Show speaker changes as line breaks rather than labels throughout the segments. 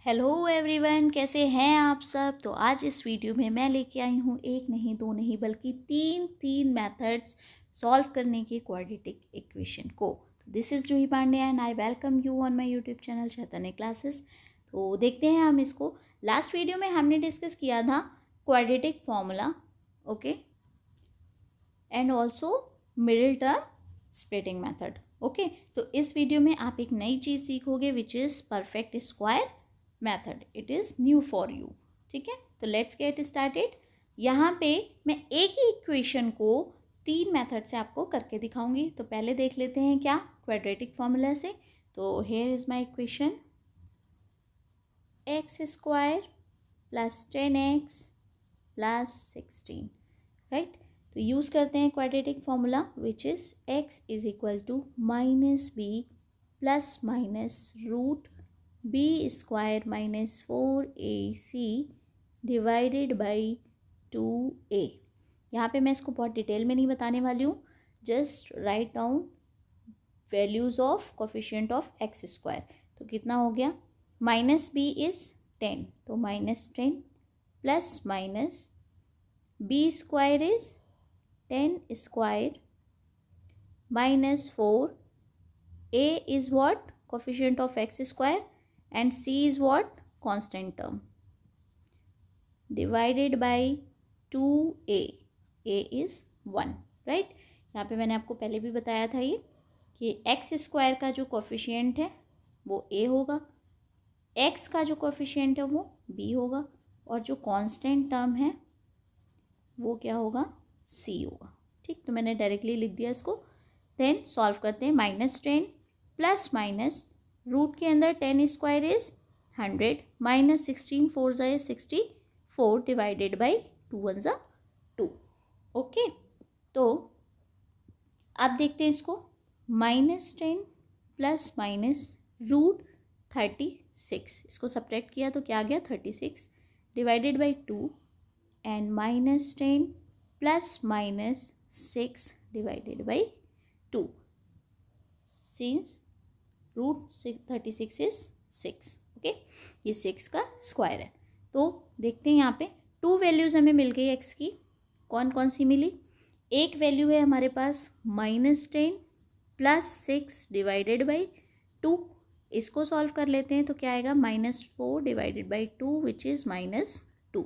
Hello everyone, कैसे हैं आप सब। तो आज इस वीडियो में मैं लेके आई हूँ एक नहीं दो नहीं बल्कि तीन मेथड्स सॉल्व करने के क्वाड्रेटिक इक्वेशन को। This is Juhi Pandey and I welcome you on my YouTube channel Chaitanya classes. तो देखते हैं हम इसको। लास्ट वीडियो में हमने डिस्कस किया था quadratic formula, okay, and also middle term splitting method, okay. तो इस वीडियो में आप एक नई चीज़ सीखोगे which is perfect square method. It is new for you, ठीक है। तो लेट्स गेट स्टार्टेड। यहाँ पे मैं एक ही इक्वेशन को तीन मेथड से आपको करके दिखाऊंगी। तो पहले देख लेते हैं क्या क्वाड्रेटिक फॉर्मूला से। तो here is my equation, x square plus 10x plus 16, right. तो यूज़ करते हैं quadratic formula which is x is equal to minus b plus minus root b square minus 4ac divided by 2a। यहाँ पे मैं इसको बहुत detail में नहीं बताने वाली हूँ, just write down values of coefficient of x square. तो कितना हो गया, माइनस बी इज़ 10, तो minus 10 plus minus b square is 10 square minus 4, a is what, coefficient of x square, and c is what, constant term, divided by 2a, a is 1, right। यहाँ पे मैंने आपको पहले भी बताया था ये कि x स्क्वायर का जो कोफिशिएंट है वो a होगा, x का जो कोफिशिएंट है वो b होगा, और जो कांस्टेंट टर्म है वो क्या होगा, c होगा, ठीक। तो मैंने डायरेक्टली लिख दिया इसको। देन सॉल्व करते हैं। माइनस 10 प्लस माइनस रूट के अंदर 10 स्क्वायर इज 100 माइनस 16 4 ज़ा 64 डिवाइडेड बाई 2 1 ज़ा 2, ओके। तो अब देखते हैं इसको। माइनस 10 प्लस माइनस रूट 36, इसको सब्ट्रैक्ट किया तो क्या आ गया 36 divided by 2, and minus 10 plus minus 6 divided by 2, since root 36 is 6, okay. ये 6 का स्क्वायर है। तो देखते हैं यहाँ पे टू वैल्यूज़ हमें मिल गई एक्स की। कौन कौन सी मिली, एक वैल्यू है हमारे पास माइनस 10 प्लस 6 डिवाइडेड बाई 2। इसको सॉल्व कर लेते हैं तो क्या आएगा, minus 4 divided by 2 which is minus 2।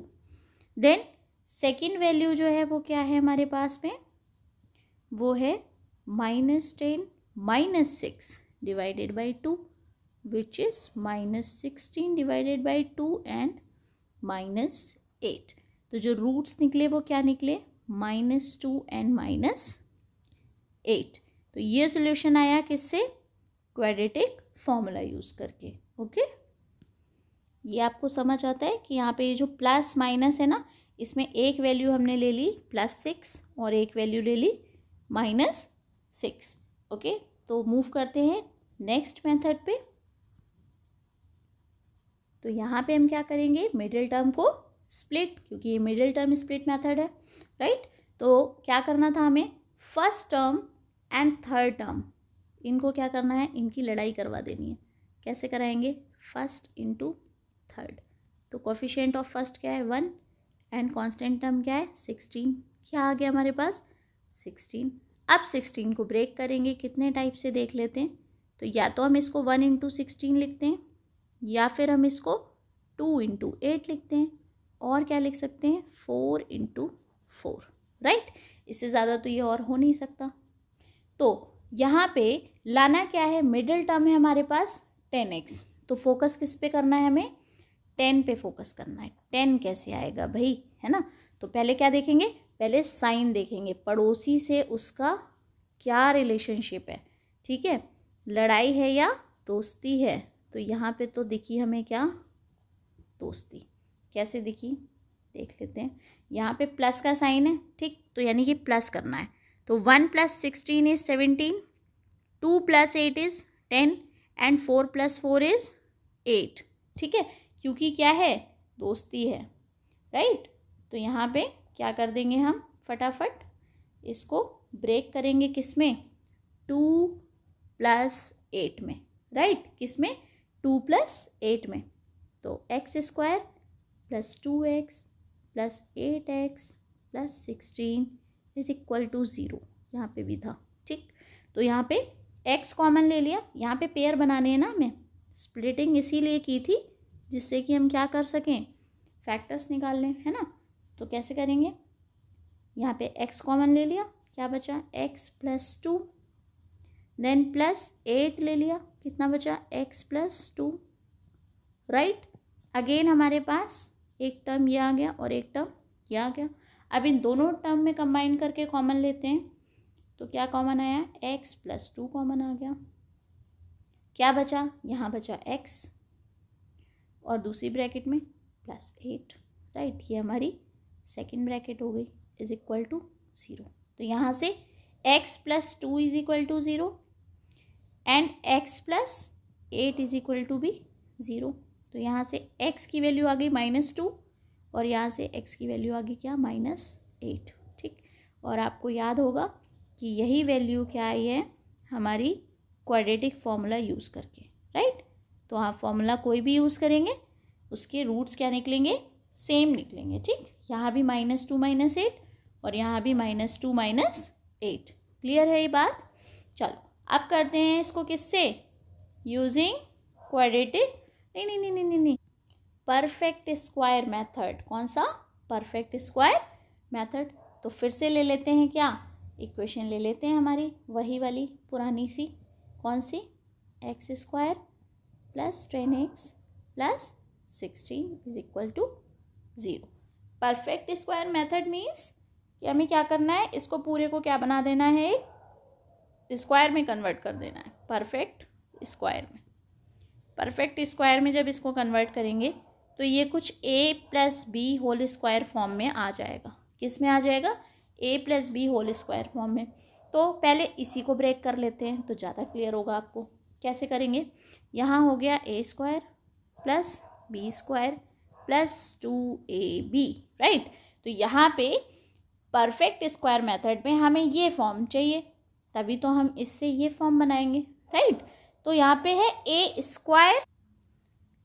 Then second value जो है वो क्या है हमारे पास में, वो है minus 10 minus 6 divided by 2 which is minus 16 divided by 2 and minus 8। तो जो रूट्स निकले वो क्या निकले, -2 and -8। तो ये सोल्यूशन आया किससे, क्वाड्रेटिक फॉर्मूला यूज़ करके, ओके। ये आपको समझ आता है कि यहाँ पे ये जो प्लस माइनस है ना, इसमें एक वैल्यू हमने ले ली +6 और एक वैल्यू ले ली -6, ओके। तो मूव करते हैं नेक्स्ट मेथड पे। तो यहाँ पे हम क्या करेंगे, मिडिल टर्म को स्प्लिट, क्योंकि ये मिडिल टर्म स्प्लिट मेथड है, राइट। तो क्या करना था हमें, first term and third term इनको क्या करना है, इनकी लड़ाई करवा देनी है। कैसे कराएंगे, फर्स्ट इंटू थर्ड। तो कोफिशिएंट ऑफ फर्स्ट क्या है 1 एंड कांस्टेंट टर्म क्या है 16। क्या आ गया हमारे पास 16। अब 16 को ब्रेक करेंगे, कितने टाइप से देख लेते हैं। तो या तो हम इसको 1 इंटू 16 लिखते हैं, या फिर हम इसको 2 इंटू 8 लिखते हैं, और क्या लिख सकते हैं 4 इंटू 4, राइट। इससे ज़्यादा तो ये और हो नहीं सकता। तो यहाँ पे लाना क्या है, मिडिल टर्म है हमारे पास 10x। तो फोकस किस पे करना है, हमें 10 पे फोकस करना है। 10 कैसे आएगा भाई, है ना। तो पहले क्या देखेंगे, पहले साइन देखेंगे, पड़ोसी से उसका क्या रिलेशनशिप है, ठीक है, लड़ाई है या दोस्ती है। तो यहाँ पे तो दिखी हमें क्या, दोस्ती। कैसे दिखी देख लेते हैं। यहाँ पे प्लस का साइन है, ठीक, तो यानी कि प्लस करना है। तो 1 + 16 इज 17, 2 + 8 इज 10 एंड 4 + 4 इज 8, ठीक है, क्योंकि क्या है, दोस्ती है, राइट। तो यहाँ पे क्या कर देंगे हम, फटाफट इसको ब्रेक करेंगे, किस में, 2 + 8 में, राइट। किस में, 2 + 8 में। तो x square plus 2x plus 8x plus 16 is equal to 0, यहाँ पे भी था। ठीक, तो यहाँ पे x कॉमन ले लिया, यहाँ पे पेयर बनाने हैं ना हमें, स्प्लिटिंग इसीलिए की थी जिससे कि हम क्या कर सकें, फैक्टर्स निकाल लें, है ना। तो कैसे करेंगे, यहाँ पे x कॉमन ले लिया, क्या बचा x प्लस 2, देन प्लस 8 ले लिया, कितना बचा x प्लस 2, राइट। अगेन हमारे पास एक टर्म ये आ गया और एक टर्म ये आ गया। अब इन दोनों टर्म में कंबाइन करके कॉमन लेते हैं, तो क्या कॉमन आया, x प्लस 2 कॉमन आ गया। क्या बचा, यहाँ बचा x और दूसरी ब्रैकेट में प्लस 8, राइट। ये हमारी सेकेंड ब्रैकेट हो गई, इज इक्वल टू 0। तो यहाँ से x plus 2 is equal to 0 and x plus 8 is equal to भी 0। तो यहाँ से x की वैल्यू आ गई -2 और यहाँ से x की वैल्यू आ गई क्या, -8। ठीक, और आपको याद होगा कि यही वैल्यू क्या आई है हमारी क्वाड्रेटिक फॉर्मूला यूज़ करके, राइट। तो आप फॉर्मूला कोई भी यूज़ करेंगे उसके रूट्स क्या निकलेंगे, सेम निकलेंगे। ठीक, यहाँ भी -2 -8 और यहाँ भी -2 -8। क्लियर है ये बात। चलो अब करते हैं इसको किससे, यूजिंग क्वाड्रेटिक नहीं, परफेक्ट स्क्वायर मेथड। कौन सा, परफेक्ट स्क्वायर मेथड। तो फिर से ले लेते हैं क्या, इक्वेशन ले लेते हैं हमारी वही वाली पुरानी सी, कौन सी, x square plus 10x plus 16 is equal to 0। Perfect square method means कि हमें क्या करना है, इसको पूरे को क्या बना देना है, स्क्वायर में कन्वर्ट कर देना है, परफेक्ट स्क्वायर में। परफेक्ट स्क्वायर में जब इसको कन्वर्ट करेंगे तो ये कुछ a plus b whole square form में आ जाएगा। किस में आ जाएगा, a plus b whole square form में। तो पहले इसी को ब्रेक कर लेते हैं तो ज़्यादा क्लियर होगा आपको। कैसे करेंगे, यहाँ हो गया a square plus b square plus 2ab, right. तो यहाँ पे परफेक्ट स्क्वायर मेथड में हमें ये फॉर्म चाहिए, तभी तो हम इससे ये फॉर्म बनाएंगे, राइट। तो यहाँ पे है a स्क्वायर,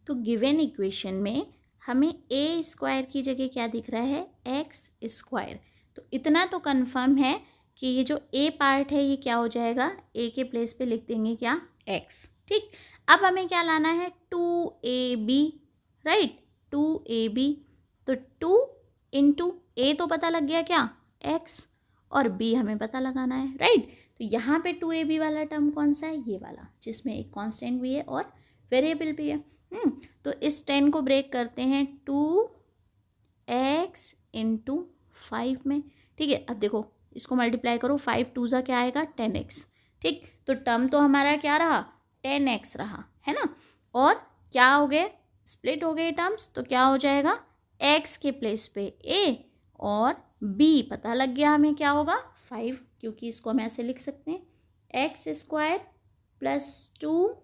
तो गिवन इक्वेशन में हमें a स्क्वायर की जगह क्या दिख रहा है, x स्क्वायर। तो इतना तो कंफर्म है कि ये जो a पार्ट है ये क्या हो जाएगा, a के प्लेस पे लिख देंगे क्या, x। ठीक, अब हमें क्या लाना है, 2ab, राइट, 2ab। तो 2 इंटू a तो पता लग गया क्या, x, और b हमें पता लगाना है, राइट। तो यहाँ पे 2ab वाला टर्म कौन सा है, ये वाला, जिसमें एक कांस्टेंट भी है और वेरिएबल भी है। तो इस 10 को ब्रेक करते हैं 2x इंटू 5 में। ठीक है, अब देखो इसको मल्टीप्लाई करो, 5 2 ज़ा क्या आएगा, 10x। ठीक, तो टर्म तो हमारा क्या रहा, 10x रहा, है ना। और क्या हो गए, स्प्लिट हो गए टर्म्स, तो क्या हो जाएगा, x के प्लेस पे a और b पता लग गया हमें क्या होगा, 5, क्योंकि इसको हम ऐसे लिख सकते हैं, x square plus 2ab,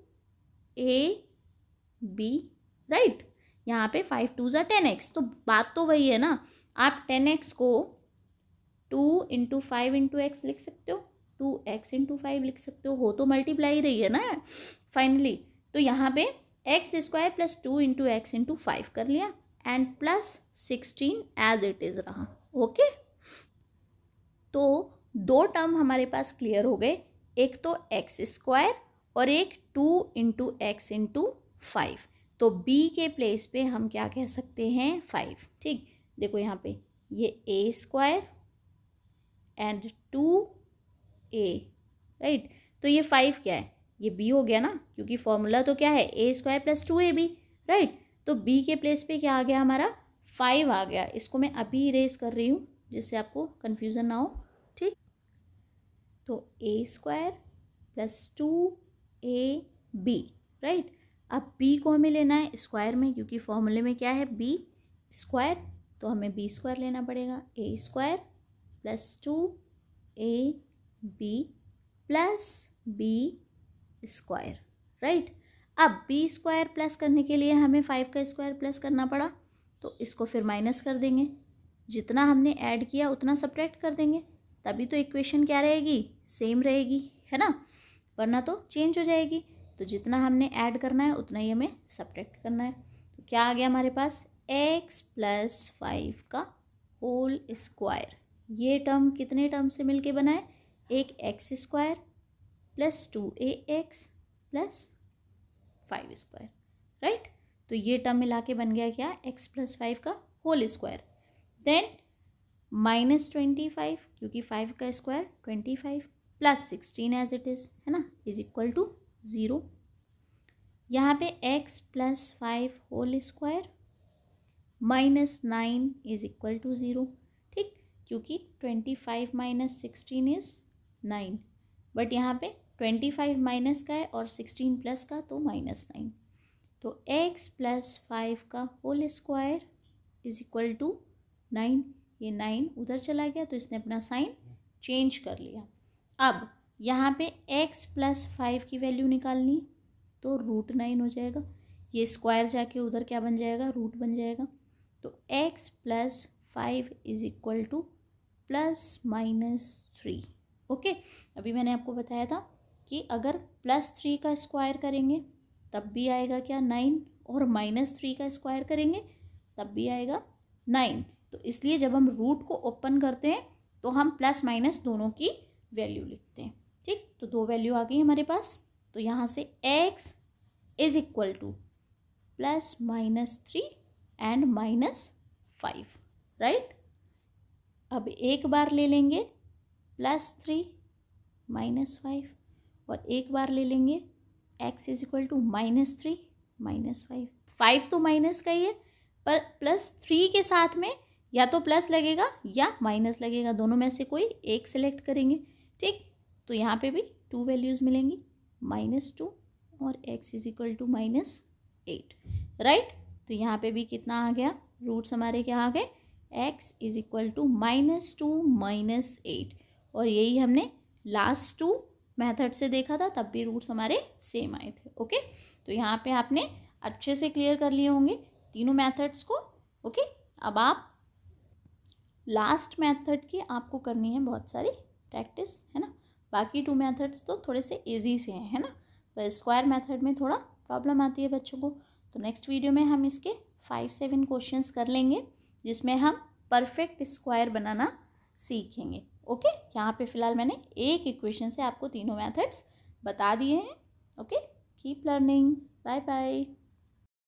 right. यहाँ पे 5 2 ज़ा 10x, तो बात तो वही है ना। आप 10x को 2 इंटू 5 इंटू एक्स लिख सकते हो, 2x इंटू 5 लिख सकते हो तो मल्टीप्लाई रही है ना फाइनली। तो यहाँ पे x square plus 2 into x into 5 कर लिया and plus 16 as it is रहा। ओके, तो दो टर्म हमारे पास क्लियर हो गए, एक तो एक्स स्क्वायर और एक 2 इंटू एक्स इंटू 5। तो b के प्लेस पे हम क्या कह सकते हैं, 5। ठीक, देखो यहाँ पे ये a square and 2a, right. तो ये 5 क्या है, ये b हो गया ना, क्योंकि फॉर्मूला तो क्या है, a square plus 2ab, right. तो b के प्लेस पे क्या आ गया हमारा, 5 आ गया। इसको मैं अभी इरेज कर रही हूँ जिससे आपको कन्फ्यूज़न ना हो। ठीक, तो a square plus 2ab, right. अब b को हमें लेना है स्क्वायर में, क्योंकि फॉर्मूले में क्या है, b स्क्वायर, तो हमें b स्क्वायर लेना पड़ेगा। a square plus 2ab plus b square, right. अब b स्क्वायर प्लस करने के लिए हमें 5 का स्क्वायर प्लस करना पड़ा, तो इसको फिर माइनस कर देंगे, जितना हमने ऐड किया उतना सब्ट्रैक्ट कर देंगे, तभी तो इक्वेशन क्या रहेगी, सेम रहेगी, है ना, वरना तो चेंज हो जाएगी। तो जितना हमने ऐड करना है उतना ही हमें सब्ट्रैक्ट करना है। तो क्या आ गया हमारे पास, x प्लस 5 का होल स्क्वायर। ये टर्म कितने टर्म से मिलके बना है, एक x square plus 2ax plus 5 square, right. तो ये टर्म मिला के बन गया क्या, x प्लस 5 का होल स्क्वायर। देन -25 क्योंकि 5 का square 25 plus 16 as it is, है ना, इज इक्वल टू 0। यहाँ पे x plus 5 whole square -9 is equal to 0, ठीक, क्योंकि 25 माइनस 16 इज 9, बट यहाँ पे 25 माइनस का है और 16 प्लस का, तो -9। तो x प्लस 5 का whole square is equal to 9। ये 9 उधर चला गया तो इसने अपना साइन चेंज कर लिया। अब यहाँ पे x प्लस 5 की वैल्यू निकालनी, तो √9 हो जाएगा। ये स्क्वायर जाके उधर क्या बन जाएगा, रूट बन जाएगा। तो x plus 5 is equal to ±3। Okay, अभी मैंने आपको बताया था कि अगर +3 का स्क्वायर करेंगे तब भी आएगा क्या, 9, और -3 का स्क्वायर करेंगे तब भी आएगा 9। तो इसलिए जब हम रूट को ओपन करते हैं तो हम प्लस माइनस दोनों की वैल्यू लिखते हैं, ठीक। तो 2 वैल्यू आ गई हमारे पास। तो यहाँ से x is equal to +-3 and -5, right. अब एक बार ले लेंगे +3 -5, और एक बार ले लेंगे x इज इक्वल टू -3 -5। 5 तो माइनस का ही है, पर +3 के साथ में या तो प्लस लगेगा या माइनस लगेगा, दोनों में से कोई एक सिलेक्ट करेंगे, ठीक। तो यहाँ पे भी 2 वैल्यूज़ मिलेंगी, -2 और x is equal to -8, right. तो यहाँ पे भी कितना आ गया, रूट्स हमारे क्या आ गए, x इज इक्वल टू -2 -8, और यही हमने लास्ट 2 मेथड से देखा था, तब भी रूट्स हमारे सेम आए थे। ओके, तो यहाँ पे आपने अच्छे से क्लियर कर लिए होंगे तीनों मेथड्स को। ओके, अब आप लास्ट मेथड की आपको करनी है बहुत सारी प्रैक्टिस, है ना। बाकी 2 मेथड्स तो थोड़े से इजी से हैं, है ना, पर स्क्वायर मेथड में थोड़ा प्रॉब्लम आती है बच्चों को। तो नेक्स्ट वीडियो में हम इसके 5-7 क्वेश्चंस कर लेंगे, जिसमें हम परफेक्ट स्क्वायर बनाना सीखेंगे। ओके, यहाँ पे फिलहाल मैंने एक इक्वेशन से आपको तीनों मेथड्स बता दिए हैं। Okay, keep learning, bye bye.